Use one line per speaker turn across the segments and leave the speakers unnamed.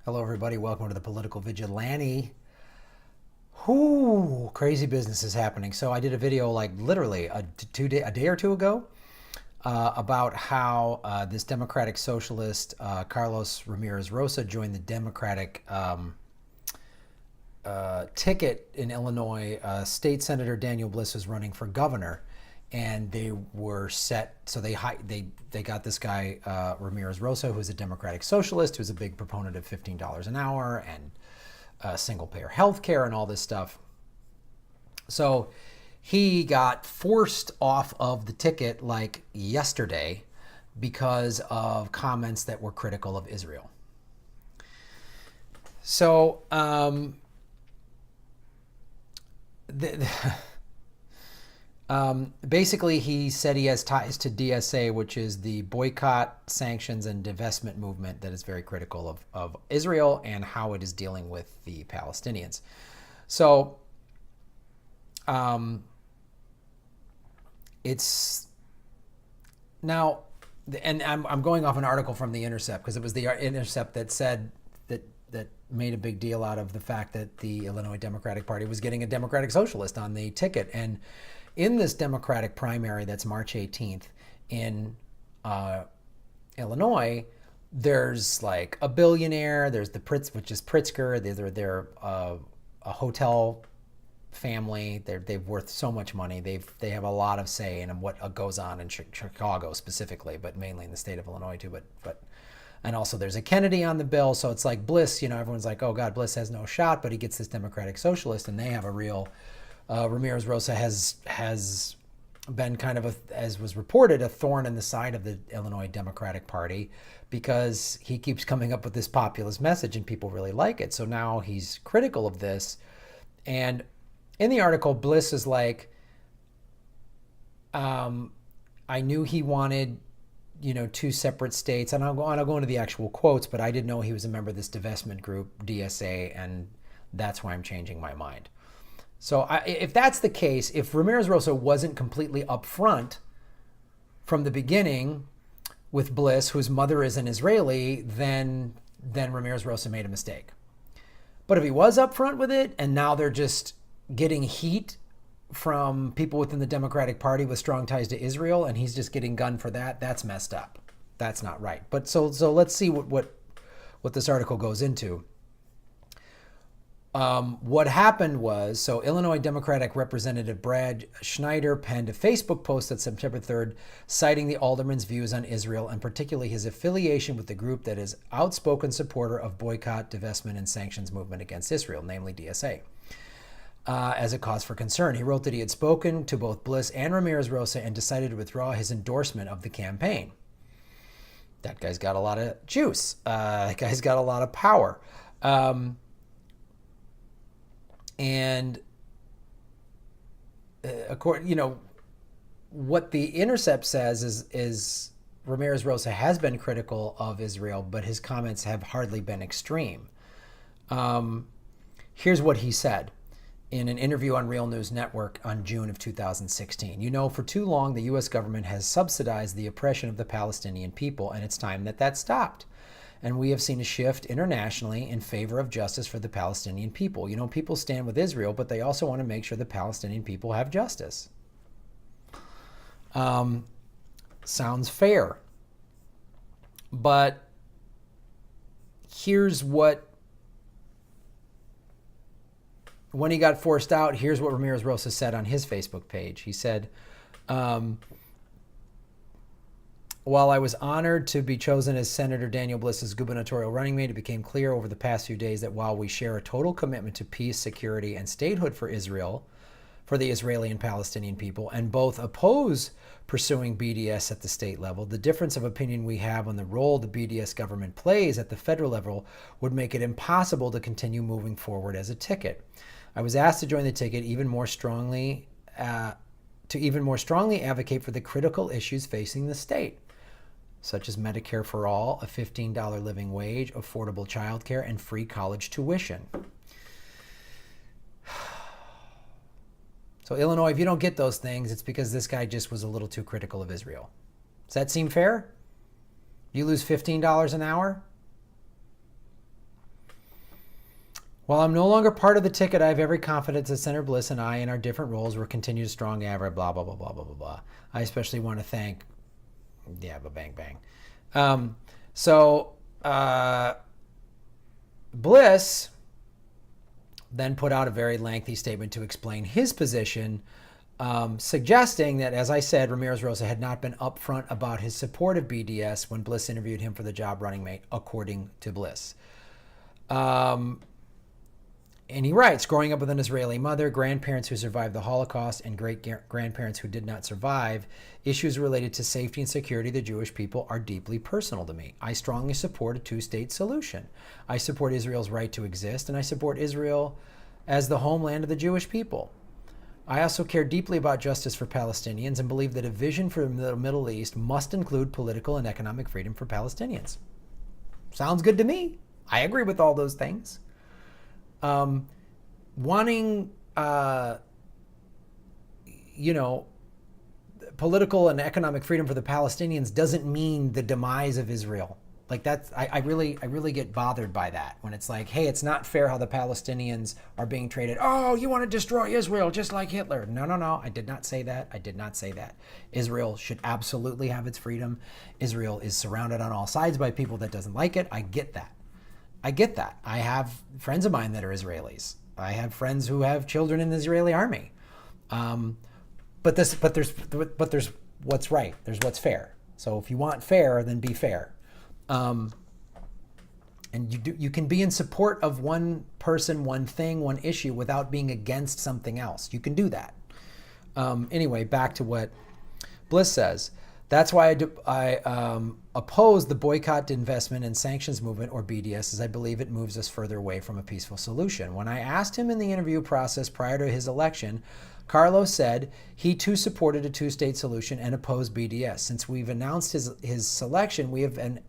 Hello, everybody. Welcome to the Political Vigilante. Whoo, crazy business is happening. So I did a video like literally a day or two ago about how this Democratic Socialist Carlos Ramirez-Rosa joined the Democratic ticket in Illinois. State Senator Daniel Bliss was running for governor, and they were set. So they got this guy Ramirez-Rosa, who's a Democratic Socialist, who's a big proponent of $15 an hour and single-payer health care and all this stuff. So he got forced off of the ticket like yesterday because of comments that were critical of Israel. So basically, he said he has ties to DSA, which is the Boycott, Sanctions, and Divestment movement that is very critical of Israel and how it is dealing with the Palestinians. So it's now, and I'm going off an article from the Intercept because it was the Intercept that said that made a big deal out of the fact that the Illinois Democratic Party was getting a Democratic Socialist on the ticket. And in this Democratic primary that's March 18th in Illinois, there's like a billionaire, there's the which is Pritzker, they're a hotel family, they've worth so much money, they have a lot of say in what goes on in Chicago specifically, but mainly in the state of Illinois too, but and also there's a Kennedy on the bill, so it's like Bliss, everyone's like, oh God, Bliss has no shot, but he gets this Democratic Socialist, and they have a real Ramirez-Rosa has been kind of, as was reported, a thorn in the side of the Illinois Democratic Party because he keeps coming up with this populist message and people really like it. So now he's critical of this. And in the article, Bliss is like, I knew he wanted, two separate states. And I'll go into the actual quotes, but I didn't know he was a member of this divestment group, DSA, and that's why I'm changing my mind. So if that's the case, if Ramirez-Rosa wasn't completely upfront from the beginning with Bliss, whose mother is an Israeli, then Ramirez-Rosa made a mistake. But if he was upfront with it, and now they're just getting heat from people within the Democratic Party with strong ties to Israel, and he's just getting gunned for that, that's messed up. That's not right. But so let's see what this article goes into. What happened was, so Illinois Democratic Representative Brad Schneider penned a Facebook post on September 3rd, citing the alderman's views on Israel and particularly his affiliation with the group that is outspoken supporter of boycott, divestment, and sanctions movement against Israel, namely DSA, as a cause for concern. He wrote that he had spoken to both Bliss and Ramirez-Rosa and decided to withdraw his endorsement of the campaign. That guy's got a lot of juice. That guy's got a lot of power. And according, what the Intercept says is Ramirez-Rosa has been critical of Israel, but his comments have hardly been extreme. Here's what he said in an interview on Real News Network on June of 2016. For too long, the U.S. government has subsidized the oppression of the Palestinian people, and it's time that stopped. And we have seen a shift internationally in favor of justice for the Palestinian people. People stand with Israel, but they also want to make sure the Palestinian people have justice. Sounds fair. But here's what, when he got forced out, here's what Ramirez-Rosa said on his Facebook page. He said, while I was honored to be chosen as Senator Daniel Bliss's gubernatorial running mate, it became clear over the past few days that while we share a total commitment to peace, security, and statehood for Israel, for the Israeli and Palestinian people, and both oppose pursuing BDS at the state level, the difference of opinion we have on the role the BDS government plays at the federal level would make it impossible to continue moving forward as a ticket. I was asked to join the ticket to even more strongly advocate for the critical issues facing the state, such as Medicare for all, a $15 living wage, affordable childcare, and free college tuition. So Illinois, if you don't get those things, it's because this guy just was a little too critical of Israel. Does that seem fair? You lose $15 an hour? While I'm no longer part of the ticket, I have every confidence that Senator Bliss and I, in our different roles, will continue to strong ever, blah, blah, blah, blah, blah, blah, blah. I especially want to thank, bang, bang. Bliss then put out a very lengthy statement to explain his position, suggesting that, as I said, Ramirez-Rosa had not been upfront about his support of BDS when Bliss interviewed him for the job running mate, according to Bliss. And he writes, growing up with an Israeli mother, grandparents who survived the Holocaust, and great-grandparents who did not survive, issues related to safety and security of the Jewish people are deeply personal to me. I strongly support a two-state solution. I support Israel's right to exist, and I support Israel as the homeland of the Jewish people. I also care deeply about justice for Palestinians and believe that a vision for the Middle East must include political and economic freedom for Palestinians. Sounds good to me. I agree with all those things. Wanting, political and economic freedom for the Palestinians doesn't mean the demise of Israel. Like that's, I really get bothered by that when it's like, hey, it's not fair how the Palestinians are being treated. Oh, you want to destroy Israel just like Hitler. No. I did not say that. Israel should absolutely have its freedom. Israel is surrounded on all sides by people that doesn't like it. I get that. I have friends of mine that are Israelis. I have friends who have children in the Israeli army. But there's what's right. There's what's fair. So if you want fair, then be fair. And you can be in support of one person, one thing, one issue without being against something else. You can do that. Anyway, back to what Bliss says. That's why I oppose the Boycott, Divestment, and Sanctions movement, or BDS, as I believe it moves us further away from a peaceful solution. When I asked him in the interview process prior to his election, Carlos said he too supported a two-state solution and opposed BDS. Since we've announced his selection, we have been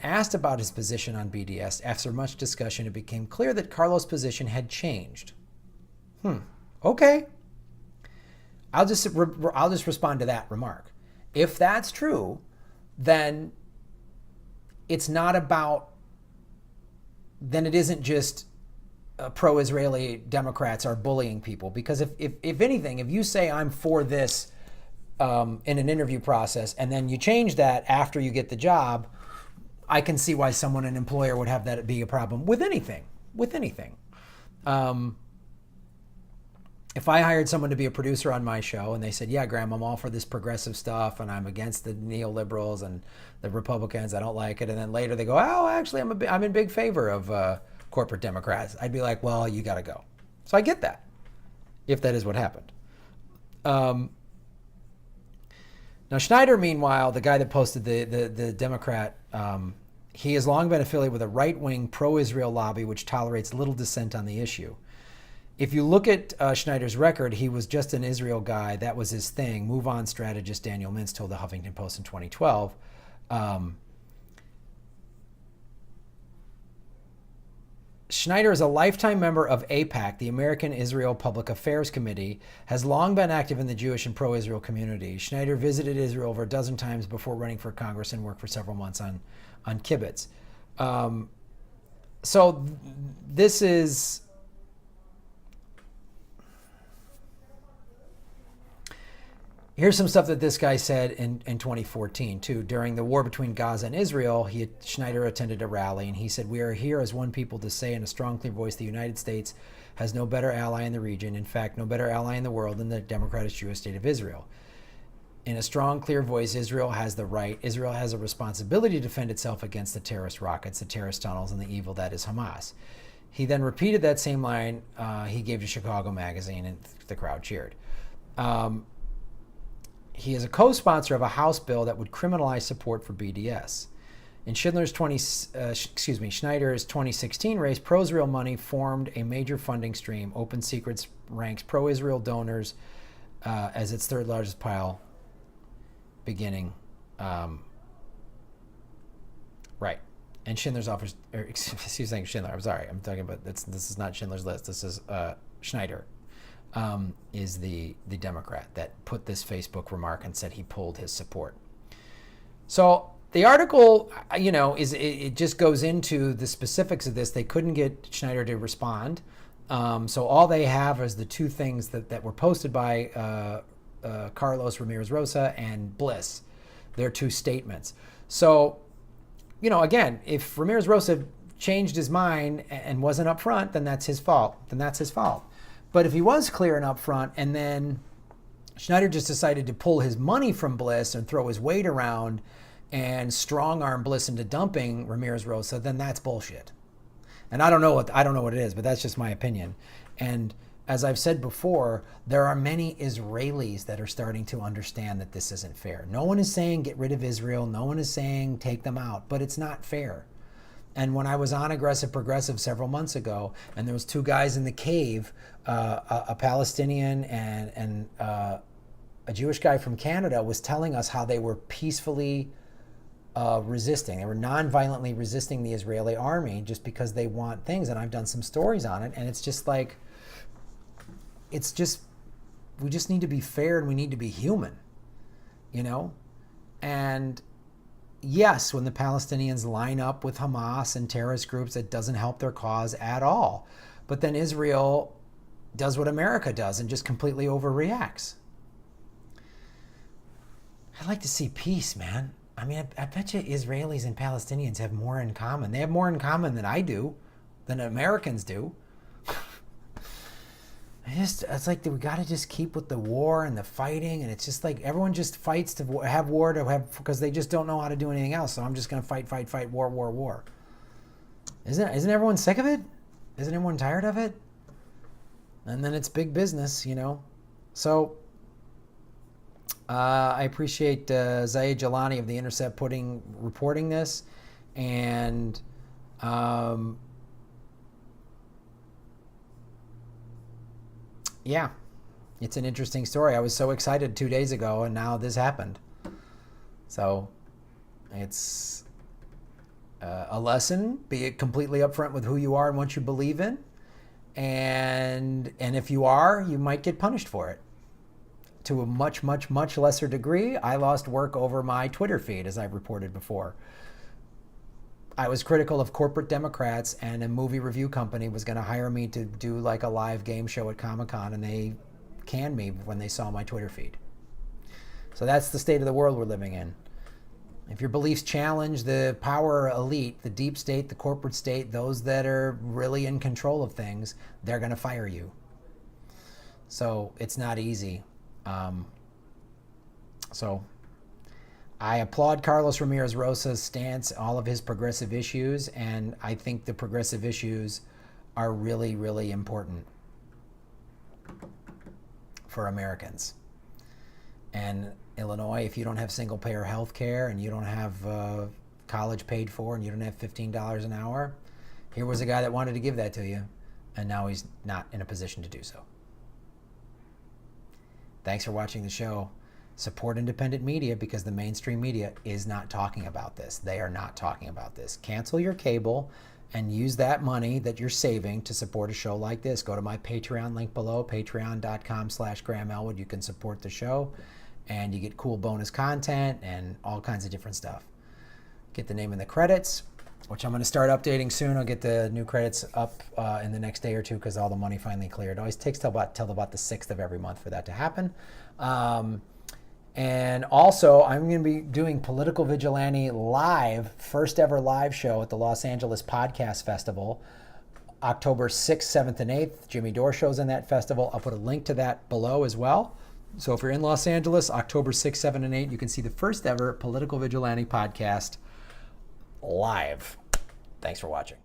asked about his position on BDS. After much discussion, it became clear that Carlos' position had changed. Okay. I'll just respond to that remark. If that's true, then it's not about, then it isn't just pro-Israeli Democrats are bullying people. Because if anything, if you say I'm for this in an interview process and then you change that after you get the job, I can see why an employer would have that be a problem with anything. If I hired someone to be a producer on my show and they said, yeah, Graham, I'm all for this progressive stuff and I'm against the neoliberals and the Republicans, I don't like it. And then later they go, oh, actually, I'm in big favor of corporate Democrats. I'd be like, well, you got to go. So I get that, if that is what happened. Now, Schneider, meanwhile, the guy that posted the Democrat, he has long been affiliated with a right-wing pro-Israel lobby which tolerates little dissent on the issue. If you look at Schneider's record, he was just an Israel guy. That was his thing. Move-on strategist Daniel Mintz told the Huffington Post in 2012. Schneider is a lifetime member of AIPAC, the American Israel Public Affairs Committee, has long been active in the Jewish and pro-Israel community. Schneider visited Israel over a dozen times before running for Congress and worked for several months on kibbutz. So this is... Here's some stuff that this guy said in 2014, too. During the war between Gaza and Israel, Schneider attended a rally, and he said, we are here as one people to say in a strong, clear voice, the United States has no better ally in the region, in fact, no better ally in the world than the democratic Jewish state of Israel. In a strong, clear voice, Israel has the right, Israel has a responsibility to defend itself against the terrorist rockets, the terrorist tunnels, and the evil that is Hamas. He then repeated that same line he gave to Chicago Magazine, and the crowd cheered. He is a co-sponsor of a House bill that would criminalize support for BDS. In Schneider's 2016 race, pro-Israel money formed a major funding stream. Open Secrets ranks pro-Israel donors as its third largest pile, beginning. Right. And Schindler's offers, excuse me, Schindler, I'm sorry, I'm talking about, this is not Schindler's List, this is Schneider. Is the Democrat that put this Facebook remark and said he pulled his support. So The article, it just goes into the specifics of this. They couldn't get Schneider to respond. So all they have is the two things that were posted by Carlos Ramirez-Rosa and Bliss, their two statements. So, again, if Ramirez-Rosa changed his mind and wasn't upfront, then that's his fault. But if he was clear and upfront, and then Schneider just decided to pull his money from Bliss and throw his weight around and strong-arm Bliss into dumping Ramirez-Rosa, then that's bullshit. And I don't know what it is, but that's just my opinion. And as I've said before, there are many Israelis that are starting to understand that this isn't fair. No one is saying get rid of Israel. No one is saying take them out, but it's not fair. And when I was on Aggressive Progressive several months ago, and there was two guys in the cave, a Palestinian and a Jewish guy from Canada was telling us how they were peacefully resisting. They were non-violently resisting the Israeli army just because they want things. And I've done some stories on it, and it's just like, we just need to be fair and we need to be human, And yes, when the Palestinians line up with Hamas and terrorist groups, it doesn't help their cause at all. But then Israel does what America does and just completely overreacts. I'd like to see peace, man. I mean, I bet you Israelis and Palestinians have more in common. They have more in common than I do, than Americans do. It's like we got to just keep with the war and the fighting, and it's just like everyone just fights to have war because they just don't know how to do anything else. So I'm just going to fight, war. Isn't everyone sick of it? Isn't everyone tired of it? And then it's big business, So I appreciate Zaid Jalani of the Intercept reporting this, and yeah, it's an interesting story. I was so excited 2 days ago, and now this happened. So it's a lesson. Be completely upfront with who you are and what you believe in. And if you are, you might get punished for it. To a much, much, much lesser degree, I lost work over my Twitter feed, as I've reported before. I was critical of corporate Democrats, and a movie review company was going to hire me to do like a live game show at Comic-Con, and they canned me when they saw my Twitter feed. So that's the state of the world we're living in. If your beliefs challenge the power elite, the deep state, the corporate state, those that are really in control of things, they're going to fire you. So it's not easy. So I applaud Carlos Ramirez-Rosa's stance, all of his progressive issues, and I think the progressive issues are really, really important for Americans. And Illinois, if you don't have single-payer health care and you don't have college paid for and you don't have $15 an hour, here was a guy that wanted to give that to you, and now he's not in a position to do so. Thanks for watching the show. Support independent media, because the mainstream media is not talking about this. They are not talking about this. Cancel your cable and use that money that you're saving to support a show like this. Go to my Patreon link below, patreon.com/Graham Elwood. You can support the show, and you get cool bonus content and all kinds of different stuff. Get the name in the credits, which I'm going to start updating soon. I'll get the new credits up in the next day or two, because all the money finally cleared. It always takes till about the 6th of every month for that to happen. And also, I'm going to be doing Political Vigilante live, first ever live show at the Los Angeles Podcast Festival, October 6th, 7th, and 8th. Jimmy Dore show's in that festival. I'll put a link to that below as well. So if you're in Los Angeles, October 6th, 7th, and 8th, you can see the first ever Political Vigilante podcast live. Thanks for watching.